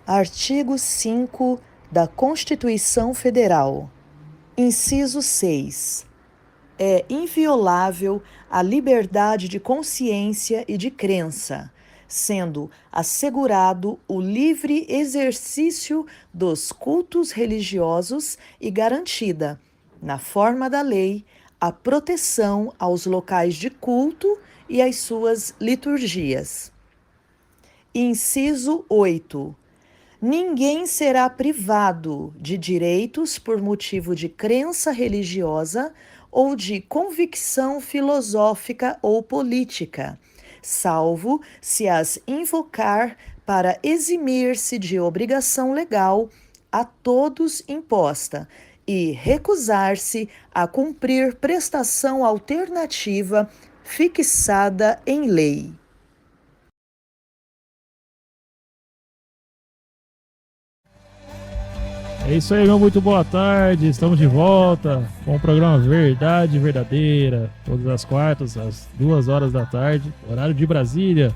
Artigo 5 da Constituição Federal. Inciso 6. É inviolável a liberdade de consciência e de crença, sendo assegurado o livre exercício dos cultos religiosos e garantida, na forma da lei, a proteção aos locais de culto e às suas liturgias. Inciso 8. Ninguém será privado de direitos por motivo de crença religiosa ou de convicção filosófica ou política, salvo se as invocar para eximir-se de obrigação legal a todos imposta e recusar-se a cumprir prestação alternativa fixada em lei. É isso aí, meu muito boa tarde. Estamos de volta com o programa Verdade Verdadeira, todas as quartas, às 2 horas da tarde, horário de Brasília,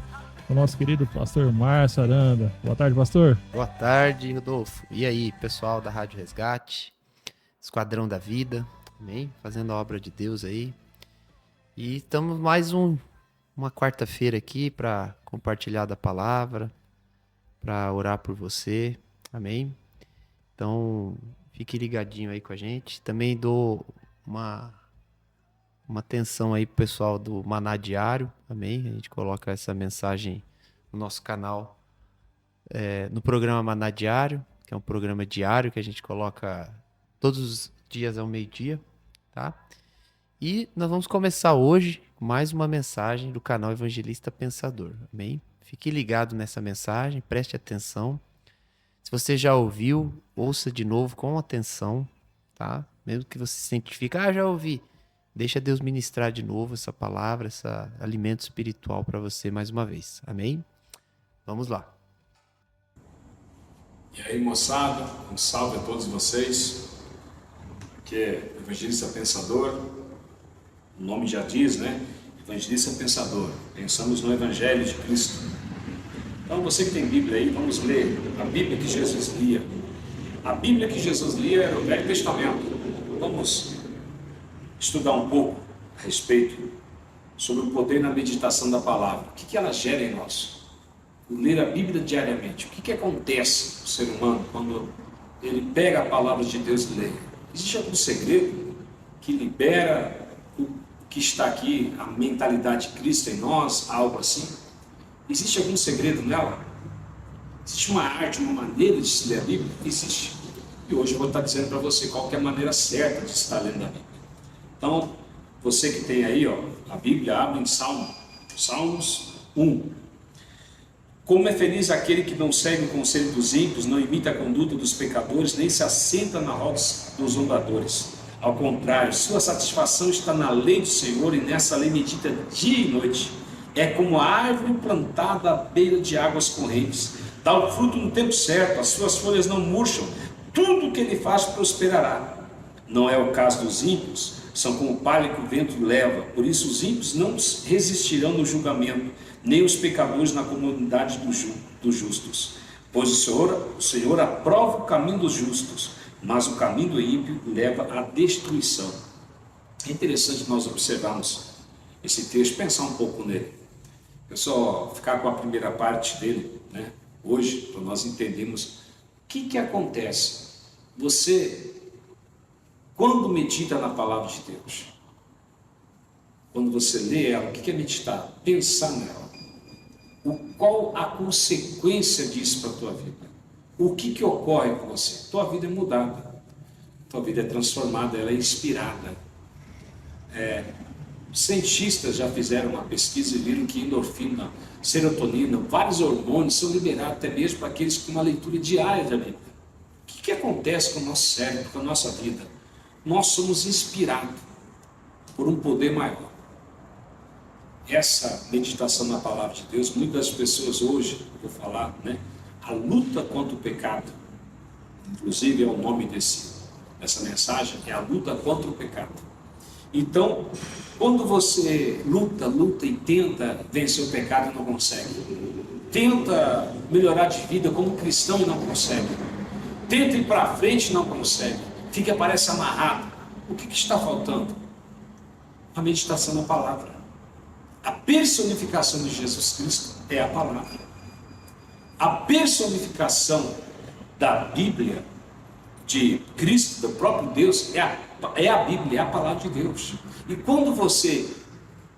com o nosso querido pastor Márcio Aranda. Boa tarde, pastor. Boa tarde, Rodolfo. E aí, pessoal da Rádio Resgate, Esquadrão da Vida, amém? Fazendo a obra de Deus aí. E estamos mais uma quarta-feira aqui para compartilhar da palavra, para orar por você, amém? Então, fique ligadinho aí com a gente. Também dou uma atenção aí pro pessoal do Maná Diário, amém? A gente coloca essa mensagem no nosso canal, no programa Maná Diário, que é um programa diário que a gente coloca todos os dias ao meio-dia, tá? E nós vamos começar hoje com mais uma mensagem do canal Evangelista Pensador, amém? Fique ligado nessa mensagem, preste atenção. Se você já ouviu, ouça de novo com atenção, tá? Mesmo que você se identifique, já ouvi. Deixa Deus ministrar de novo essa palavra, esse alimento espiritual para você mais uma vez. Amém? Vamos lá. E aí, moçada, um salve a todos vocês. Aqui é Evangelista Pensador. O nome já diz, né? Evangelista Pensador. Pensamos no Evangelho de Cristo. Então, você que tem Bíblia aí, vamos ler a Bíblia que Jesus lia. A Bíblia que Jesus lia era o Velho Testamento. Vamos estudar um pouco a respeito sobre o poder na meditação da palavra. O que ela gera em nós? Ler a Bíblia diariamente. O que acontece com o ser humano quando ele pega a palavra de Deus e lê? Existe algum segredo que libera o que está aqui, a mentalidade de Cristo em nós, algo assim? Existe algum segredo nela? Existe uma arte, uma maneira de se ler a Bíblia? Existe. E hoje eu vou estar dizendo para você qual que é a maneira certa de estar lendo a Bíblia. Então, você que tem aí, a Bíblia, abre em Salmos 1. Como é feliz aquele que não segue o conselho dos ímpios, não imita a conduta dos pecadores, nem se assenta na roda dos zombadores. Ao contrário, sua satisfação está na lei do Senhor e nessa lei medita dia e noite. É como a árvore plantada à beira de águas correntes. Dá o fruto no tempo certo, as suas folhas não murcham. Tudo o que ele faz prosperará. Não é o caso dos ímpios, são como palha que o vento leva. Por isso os ímpios não resistirão no julgamento, nem os pecadores na comunidade dos justos. Pois o Senhor aprova o caminho dos justos, mas o caminho do ímpio leva à destruição. É interessante nós observarmos esse texto, pensar um pouco nele. Eu só ficar com a primeira parte dele, né? Hoje, para nós entendermos o que acontece. Você, quando medita na palavra de Deus, quando você lê ela, o que é meditar? Pensar nela. Qual a consequência disso para a tua vida? O que ocorre com você? Tua vida é mudada, tua vida é transformada, ela é inspirada. Cientistas já fizeram uma pesquisa e viram que endorfina, serotonina, vários hormônios são liberados até mesmo para aqueles com uma leitura diária da Bíblia. O que acontece com o nosso cérebro, com a nossa vida? Nós somos inspirados por um poder maior. Essa meditação na palavra de Deus, muitas pessoas hoje, vou falar, né? A luta contra o pecado, inclusive é o nome dessa mensagem, é a luta contra o pecado. Então, quando você luta e tenta vencer o pecado e não consegue, tenta melhorar de vida como cristão e não consegue, tenta ir para frente e não consegue, fica, parece amarrado. O que está faltando? A meditação na palavra. A personificação de Jesus Cristo é a palavra. A personificação da Bíblia, de Cristo, do próprio Deus, é a Bíblia, é a palavra de Deus. E quando você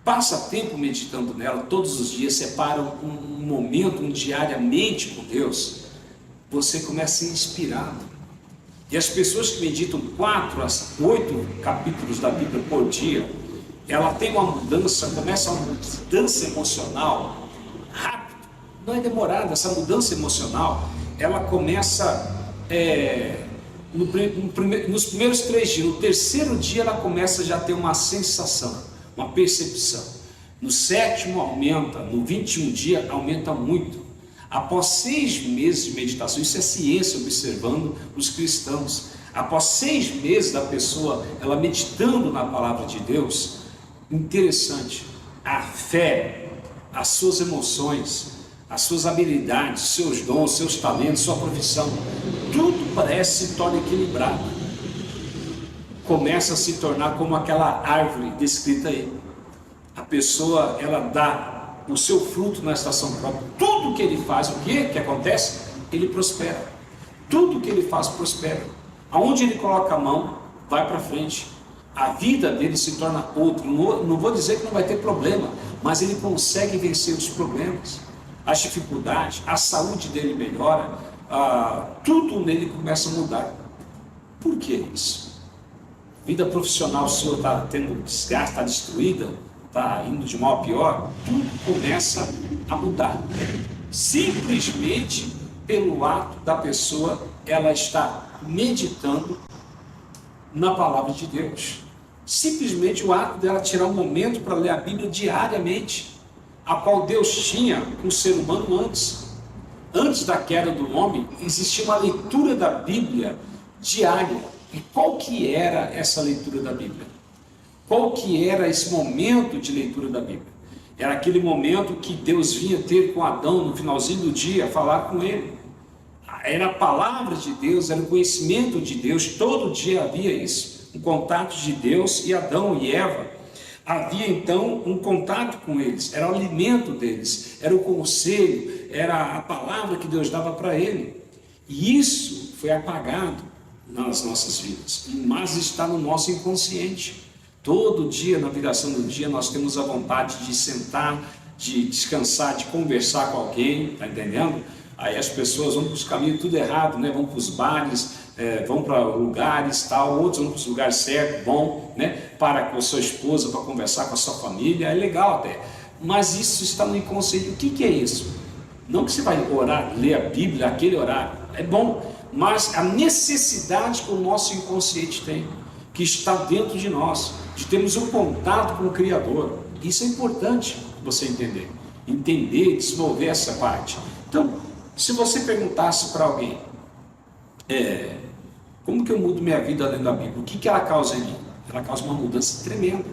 passa tempo meditando nela, todos os dias, separa um momento, diariamente com Deus, você começa a ser inspirado. E as pessoas que meditam 4 a 8 capítulos da Bíblia por dia, ela tem uma mudança, começa uma mudança emocional rápida, não é demorada. Essa mudança emocional, ela começa nos primeiros 3 dias. No terceiro dia ela começa já a ter uma sensação, uma percepção. No 7º aumenta, no 21º dia aumenta muito. Após 6 meses de meditação, isso é ciência observando os cristãos, após 6 meses da pessoa, ela meditando na palavra de Deus, interessante, a fé, as suas emoções, as suas habilidades, seus dons, seus talentos, sua profissão, tudo parece se torna equilibrado, começa a se tornar como aquela árvore descrita aí. A pessoa, ela dá o seu fruto na estação própria. Tudo que ele faz, o que acontece? Ele prospera. Tudo que ele faz prospera. Aonde ele coloca a mão, vai para frente. A vida dele se torna outra. Não vou dizer que não vai ter problema, mas ele consegue vencer os problemas, as dificuldades, a saúde dele melhora, tudo nele começa a mudar. Por que isso? Vida profissional, o senhor está tendo desgaste, está destruída, está indo de mal a pior, tudo começa a mudar. Simplesmente pelo ato da pessoa, ela está meditando na palavra de Deus. Simplesmente o ato dela tirar um momento para ler a Bíblia diariamente, a qual Deus tinha com o ser humano antes. Antes da queda do homem, existia uma leitura da Bíblia diária. E qual que era essa leitura da Bíblia? Qual que era esse momento de leitura da Bíblia? Era aquele momento que Deus vinha ter com Adão no finalzinho do dia, falar com ele. Era a palavra de Deus, era o conhecimento de Deus, todo dia havia isso, um contato de Deus e Adão e Eva. Havia então um contato com eles, era o alimento deles, era o conselho, era a palavra que Deus dava para ele. E isso foi apagado nas nossas vidas, mas está no nosso inconsciente. Todo dia, na viração do dia, nós temos a vontade de sentar, de descansar, de conversar com alguém, está entendendo? Aí as pessoas vão para os caminhos tudo errado, né? Vão para os bares, vão para lugares tal, outros vão para os lugares certos, vão, né? Para com a sua esposa, para conversar com a sua família, é legal até, mas isso está no inconsciente. O que é isso? Não que você vai orar, ler a Bíblia, aquele horário, é bom, mas a necessidade que o nosso inconsciente tem, que está dentro de nós, de termos um contato com o Criador. Isso é importante você entender, desenvolver essa parte. Então, se você perguntasse para alguém, como que eu mudo minha vida lendo a Bíblia? O que ela causa em mim? Ela causa uma mudança tremenda.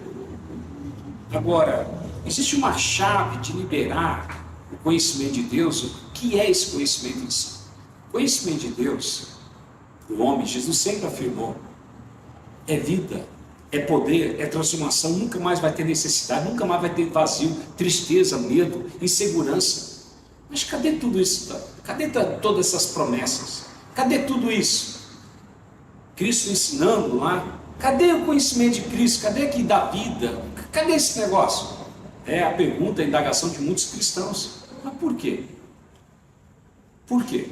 Agora, existe uma chave de liberar o conhecimento de Deus. O que é esse conhecimento em si? O conhecimento de Deus, o homem, Jesus sempre afirmou, é vida, é poder, é transformação. Nunca mais vai ter necessidade, nunca mais vai ter vazio, tristeza, medo, insegurança. Mas cadê tudo isso? Cadê todas essas promessas? Cadê tudo isso? Cristo ensinando lá. Cadê o conhecimento de Cristo? Cadê aqui da vida? Cadê esse negócio? É a pergunta, a indagação de muitos cristãos. Mas por quê? Por quê?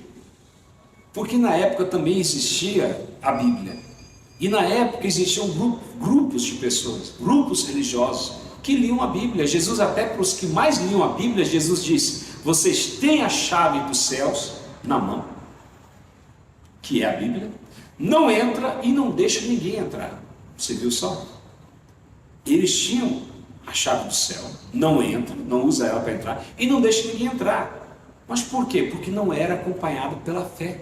Porque na época também existia a Bíblia. E na época existiam grupos de pessoas, grupos religiosos que liam a Bíblia. Jesus, até para os que mais liam a Bíblia, Jesus disse: vocês têm a chave dos céus na mão, que é a Bíblia, não entra e não deixa ninguém entrar. Você viu só? Eles tinham a chave do céu, não entra, não usa ela para entrar e não deixa ninguém entrar. Mas por quê? Porque não era acompanhado pela fé.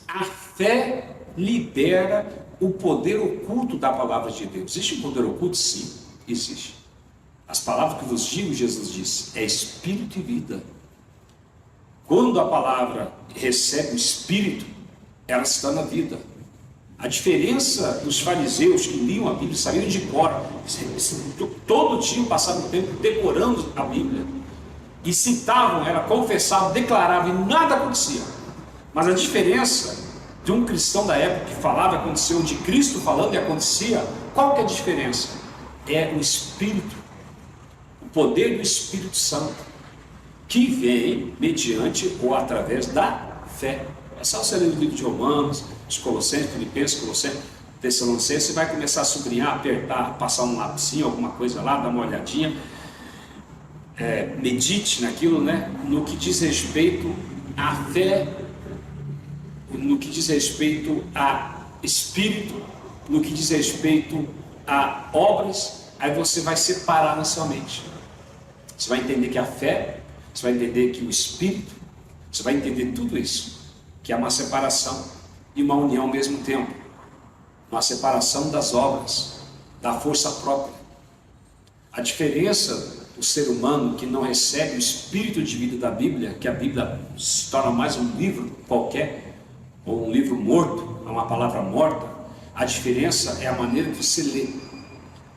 A fé libera o poder oculto da palavra de Deus. Existe um poder oculto? Sim, existe. As palavras que vos digo, Jesus disse, é espírito e vida. Quando a palavra recebe o Espírito, ela se torna vida. A diferença dos fariseus que liam a Bíblia, saíam de cor, todo dia passavam o tempo decorando a Bíblia, e citavam, ela confessavam, declaravam, e nada acontecia. Mas a diferença de um cristão da época que falava e aconteceu, de Cristo falando e acontecia, qual que é a diferença? É o Espírito, o poder do Espírito Santo, que vem mediante ou através da fé. É só você ler o livro de Romanos, os Colossenses, Filipenses, Colossenses, Tessalonicenses, você vai começar a sublinhar, apertar, passar um lapisinho, alguma coisa lá, dar uma olhadinha, medite naquilo, né? No que diz respeito à fé, no que diz respeito a Espírito, no que diz respeito a obras, aí você vai separar na sua mente. Você vai entender que a fé, você vai entender que o Espírito, você vai entender tudo isso, que é uma separação e uma união ao mesmo tempo, uma separação das obras, da força própria. A diferença do ser humano que não recebe o Espírito de vida da Bíblia, que a Bíblia se torna mais um livro qualquer, ou um livro morto, é uma palavra morta, a diferença é a maneira que você lê,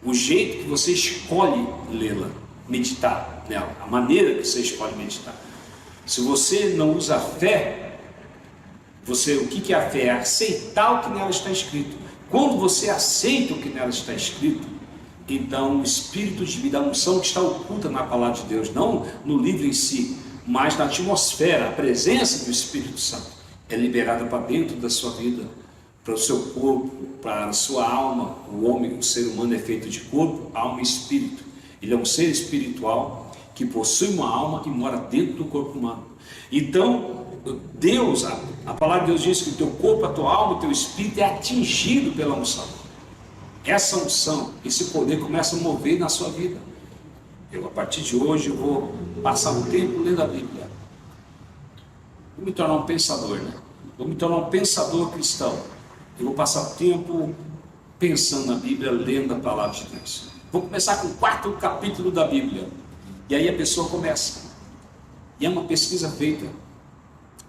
o jeito que você escolhe lê-la, meditar nela, a maneira que você escolhe meditar. Se você não usa a fé, o que é a fé? É aceitar o que nela está escrito. Quando você aceita o que nela está escrito, então o Espírito de vida, a unção que está oculta na palavra de Deus, não no livro em si, mas na atmosfera, a presença do Espírito Santo, é liberada para dentro da sua vida, para o seu corpo, para a sua alma. O homem, o ser humano é feito de corpo, alma e espírito. Ele é um ser espiritual que possui uma alma e mora dentro do corpo humano. Então, Deus, a palavra de Deus diz que o teu corpo, a tua alma, o teu espírito é atingido pela unção. Essa unção, esse poder começa a mover na sua vida. A partir de hoje, eu vou passar um tempo lendo a Bíblia. Vou me tornar um pensador, né? Vou me tornar um pensador cristão. Eu vou passar tempo pensando na Bíblia, lendo a palavra de Deus. Vou começar com o 4º capítulo da Bíblia. E aí a pessoa começa. E é uma pesquisa feita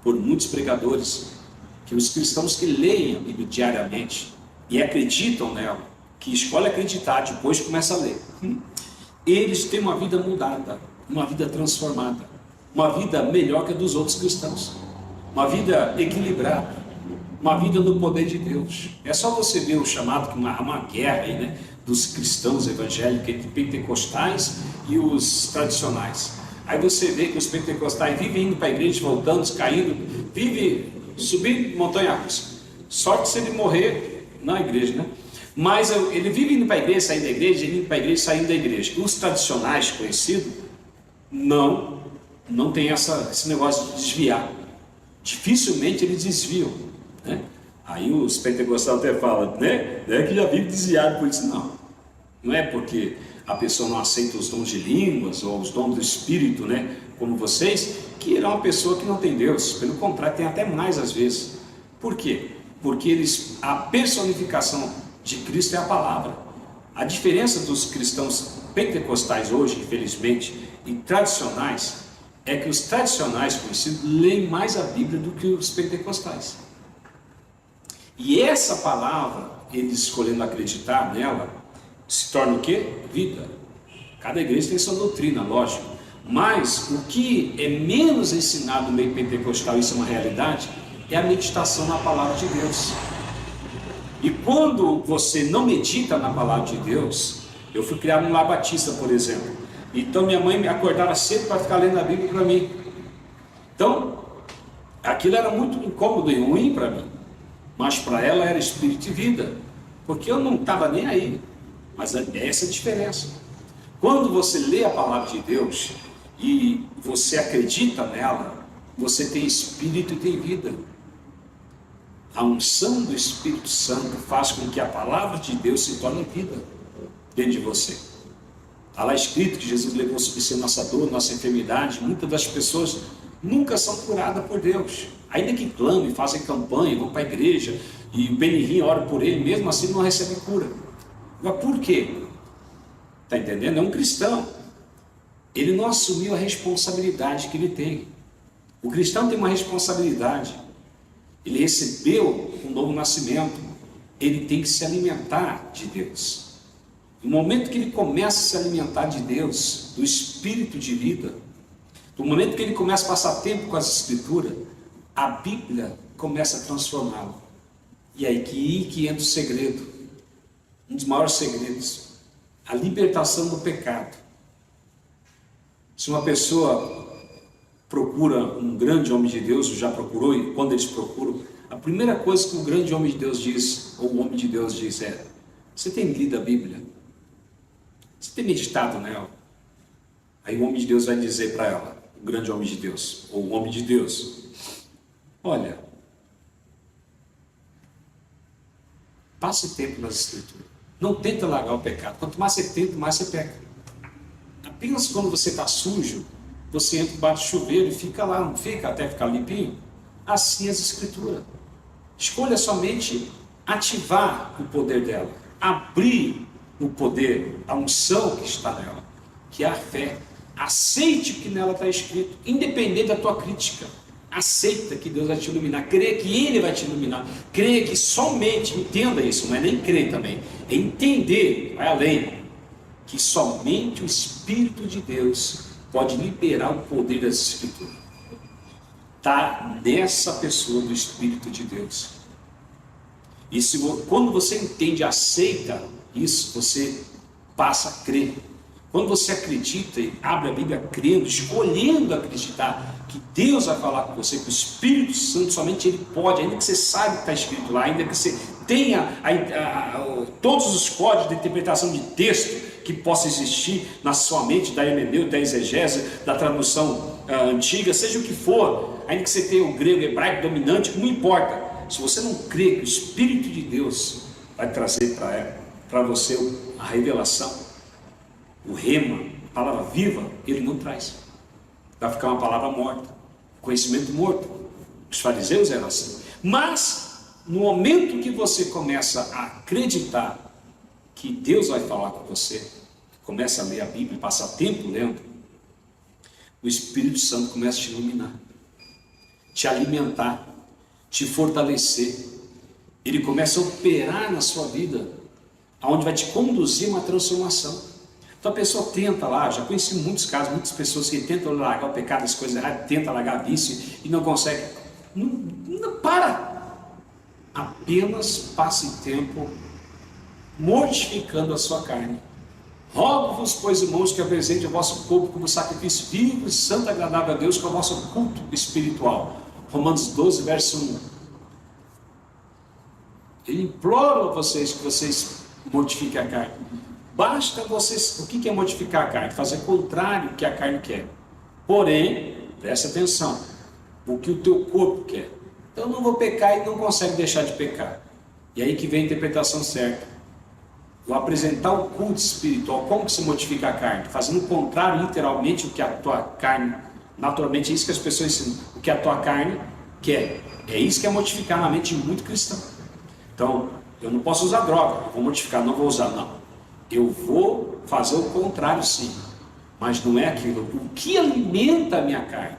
por muitos pregadores, que os cristãos que leem a Bíblia diariamente e acreditam nela, que escolhem acreditar, depois começa a ler, eles têm uma vida mudada, uma vida transformada, uma vida melhor que a dos outros cristãos, uma vida equilibrada, uma vida no poder de Deus. É só você ver o chamado, que há uma guerra aí, né, dos cristãos evangélicos, entre pentecostais e os tradicionais. Aí você vê que os pentecostais vivem indo para a igreja, voltando, caindo, vivem subindo montanha russa. Sorte se ele morrer na igreja, né? Mas ele vive indo para a igreja, saindo da igreja, indo para a igreja, saindo da igreja. Os tradicionais conhecidos não tem esse negócio de desviar. Dificilmente eles desviam, né? Aí os pentecostais até falam, né? Não é que já vive desviado por isso, não. Não é porque a pessoa não aceita os dons de línguas ou os dons do Espírito, né, como vocês, que é uma pessoa que não tem Deus. Pelo contrário, tem até mais às vezes. Por quê? Porque a personificação de Cristo é a palavra. A diferença dos cristãos pentecostais hoje, infelizmente, e tradicionais, é que os tradicionais conhecidos leem mais a Bíblia do que os pentecostais. E essa palavra, eles escolhendo acreditar nela, se torna o quê? Vida. Cada igreja tem sua doutrina, lógico. Mas o que é menos ensinado no meio pentecostal, isso é uma realidade, é a meditação na palavra de Deus. E quando você não medita na palavra de Deus, eu fui criado no lar batista, por exemplo. Então minha mãe me acordava cedo para ficar lendo a Bíblia para mim. Então, aquilo era muito incômodo e ruim para mim. Mas para ela era espírito e vida. Porque eu não estava nem aí. Mas é essa a diferença. Quando você lê a palavra de Deus e você acredita nela, você tem espírito e tem vida. A unção do Espírito Santo faz com que a palavra de Deus se torne vida dentro de você. Está lá escrito que Jesus levou sobre si nossa dor, nossa enfermidade. Muitas das pessoas nunca são curadas por Deus. Ainda que clamem, fazem campanha, vão para a igreja e o Benihim ora por ele, mesmo assim não recebe cura. Mas por quê? Está entendendo? É um cristão. Ele não assumiu a responsabilidade que ele tem. O cristão tem uma responsabilidade. Ele recebeu um novo nascimento. Ele tem que se alimentar de Deus. No momento que ele começa a se alimentar de Deus, do Espírito de vida, no momento que ele começa a passar tempo com as Escrituras, a Bíblia começa a transformá-lo. E aí que entra o segredo, um dos maiores segredos, a libertação do pecado. Se uma pessoa procura um grande homem de Deus, ou já procurou, e quando eles procuram, a primeira coisa que um grande homem de Deus diz, ou o homem de Deus diz é: você tem lido a Bíblia? Você tem meditado nela? Aí o homem de Deus vai dizer para ela, o grande homem de Deus, ou o homem de Deus: olha, passe tempo nas Escrituras. Não tenta largar o pecado. Quanto mais você tenta, mais você peca. Apenas quando você está sujo, você entra debaixo do chuveiro e fica lá, não fica até ficar limpinho? Assim as Escrituras. Escolha somente ativar o poder dela, abrir o poder, a unção que está nela, que é a fé. Aceite o que nela está escrito, independente da tua crítica. Aceita que Deus vai te iluminar, crê que Ele vai te iluminar, crê que somente, entenda isso, não é nem crer também, é entender, vai além, que somente o Espírito de Deus pode liberar o poder das Escrituras. Está nessa pessoa do Espírito de Deus. E quando você entende, aceita isso, você passa a crer. Quando você acredita e abre a Bíblia crendo, escolhendo acreditar que Deus vai falar com você, que o Espírito Santo somente Ele pode, ainda que você saiba o que está escrito lá, ainda que você tenha todos os códigos de interpretação de texto que possa existir na sua mente, da hermenêutica, da exegese, da tradução antiga, seja o que for, ainda que você tenha o grego, o hebraico dominante, não importa. Se você não crê que o Espírito de Deus vai trazer para você a revelação, o rema, a palavra viva, Ele não traz. Vai ficar uma palavra morta, conhecimento morto. Os fariseus eram assim. Mas, no momento que você começa a acreditar que Deus vai falar com você, começa a ler a Bíblia, passar tempo lendo, o Espírito Santo começa a te iluminar, te alimentar, te fortalecer. Ele começa a operar na sua vida, aonde vai te conduzir uma transformação. Então a pessoa tenta lá, já conheci muitos casos, muitas pessoas que tentam largar o pecado, as coisas erradas, tentam largar vício e não conseguem. Não para. Apenas passe tempo mortificando a sua carne. Rogo-vos, pois, irmãos, que apresente o vosso corpo como sacrifício vivo e santo e agradável a Deus, que é o vosso culto espiritual. Romanos 12, verso 1. Eu imploro a vocês que vocês mortifiquem a carne. Basta vocês, o que é mortificar a carne? Fazer o contrário do que a carne quer. Porém, presta atenção, o que o teu corpo quer. Então eu não vou pecar e não consegue deixar de pecar. E aí que vem a interpretação certa. Vou apresentar o culto espiritual. Como que se mortifica a carne? Fazendo o contrário, literalmente, o que a tua carne, naturalmente é isso que as pessoas ensinam, o que a tua carne quer. É isso que é mortificar na mente de muito cristão. Então, eu não posso usar droga, eu vou mortificar, não vou usar, não. Eu vou fazer o contrário, sim, mas não é aquilo. O que alimenta a minha carne?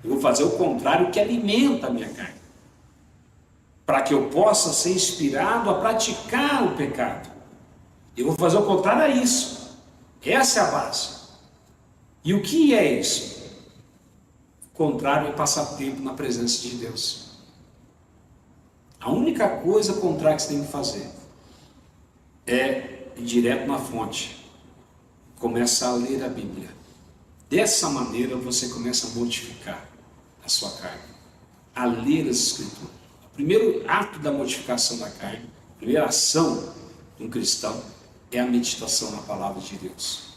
Eu vou fazer o contrário, o que alimenta a minha carne, para que eu possa ser inspirado a praticar o pecado. Eu vou fazer o contrário a isso. Essa é a base. E o que é isso? O contrário é passar tempo na presença de Deus. A única coisa contrária que você tem que fazer é ir direto na fonte, começar a ler a Bíblia. Dessa maneira você começa a mortificar a sua carne, a ler as Escrituras. O primeiro ato da mortificação da carne, a primeira ação de um cristão é a meditação na palavra de Deus.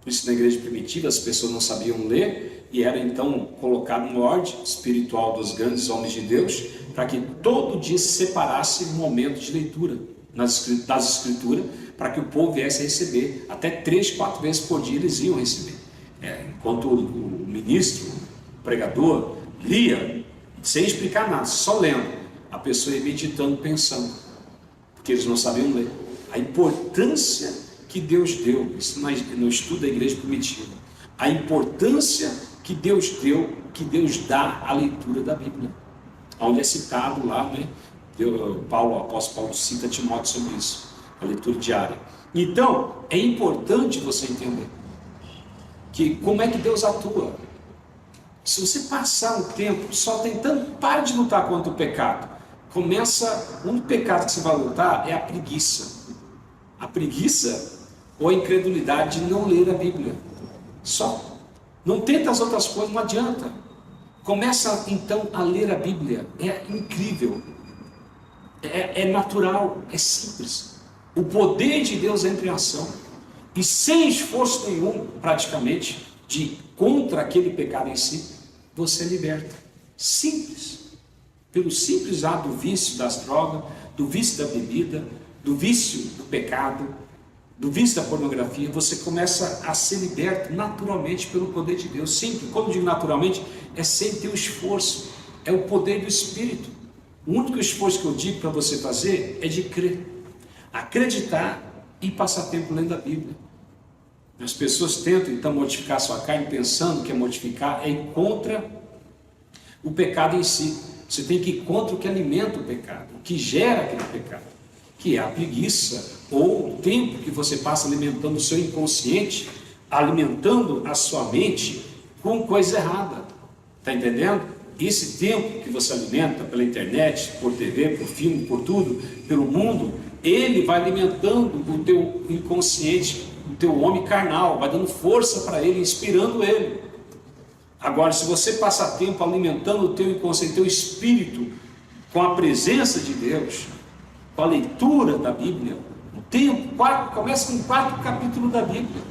Por isso na igreja primitiva as pessoas não sabiam ler e era então colocado uma ordem espiritual dos grandes homens de Deus para que todo dia se separasse um momento de leitura das Escrituras, para que o povo viesse a receber. Até 3, 4 vezes por dia eles iam receber. Enquanto o ministro, o pregador, lia, sem explicar nada, só lendo, a pessoa ia meditando, pensando, porque eles não sabiam ler. A importância que Deus deu, isso no estudo da igreja primitiva, a importância que Deus deu, que Deus dá à leitura da Bíblia. Onde é citado lá, né? O apóstolo Paulo cita Timóteo sobre isso, a leitura diária. Então, é importante você entender que como é que Deus atua. Se você passar um tempo só tentando, para de lutar contra o pecado. Começa, um pecado que você vai lutar é a preguiça. A preguiça ou a incredulidade de não ler a Bíblia. Só. Não tenta as outras coisas, não adianta. Começa então a ler a Bíblia. É incrível. É natural, é simples. O poder de Deus entra em ação. E sem esforço nenhum, praticamente, contra aquele pecado em si, você é liberta. Simples. Pelo simples ato do vício das drogas, do vício da bebida, do vício do pecado, do vício da pornografia, você começa a ser liberto naturalmente pelo poder de Deus. Sempre, quando digo naturalmente, é sem ter o esforço, é o poder do Espírito. O único esforço que eu digo para você fazer é de crer, acreditar e passar tempo lendo a Bíblia. As pessoas tentam então mortificar a sua carne pensando que mortificar é ir contra o pecado em si. Você tem que ir contra o que alimenta o pecado, o que gera aquele pecado, que é a preguiça, ou o tempo que você passa alimentando o seu inconsciente, alimentando a sua mente com coisa errada. Está entendendo? Esse tempo que você alimenta pela internet, por TV, por filme, por tudo, pelo mundo, ele vai alimentando o teu inconsciente, o teu homem carnal, vai dando força para ele, inspirando ele. Agora, se você passar tempo alimentando o teu inconsciente, o teu espírito, com a presença de Deus, com a leitura da Bíblia, o tempo, começa com 4 capítulos da Bíblia.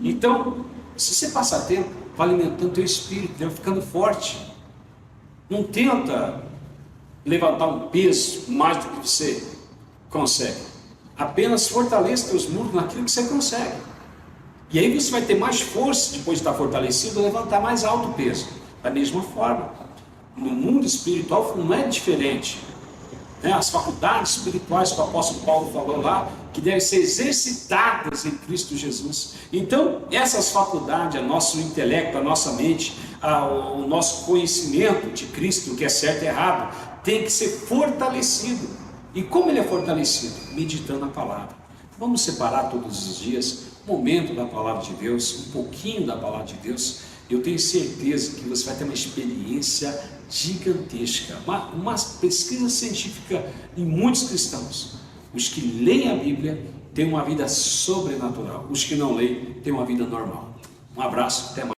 Então, se você passar tempo, vai alimentando o teu espírito, vai ficando forte. Não tenta levantar um peso mais do que você consegue. Apenas fortaleça teus músculos naquilo que você consegue. E aí você vai ter mais força, depois de estar fortalecido, a levantar mais alto o peso. Da mesma forma, no mundo espiritual não é diferente. As faculdades espirituais que o apóstolo Paulo falou lá, que devem ser exercitadas em Cristo Jesus. Então, essas faculdades, o nosso intelecto, a nossa mente, o nosso conhecimento de Cristo, o que é certo e errado, tem que ser fortalecido. E como ele é fortalecido? Meditando a palavra. Vamos separar todos os dias um momento da palavra de Deus, um pouquinho da palavra de Deus. Eu tenho certeza que você vai ter uma experiência gigantesca, uma pesquisa científica em muitos cristãos. Os que leem a Bíblia têm uma vida sobrenatural, os que não leem têm uma vida normal. Um abraço, até mais.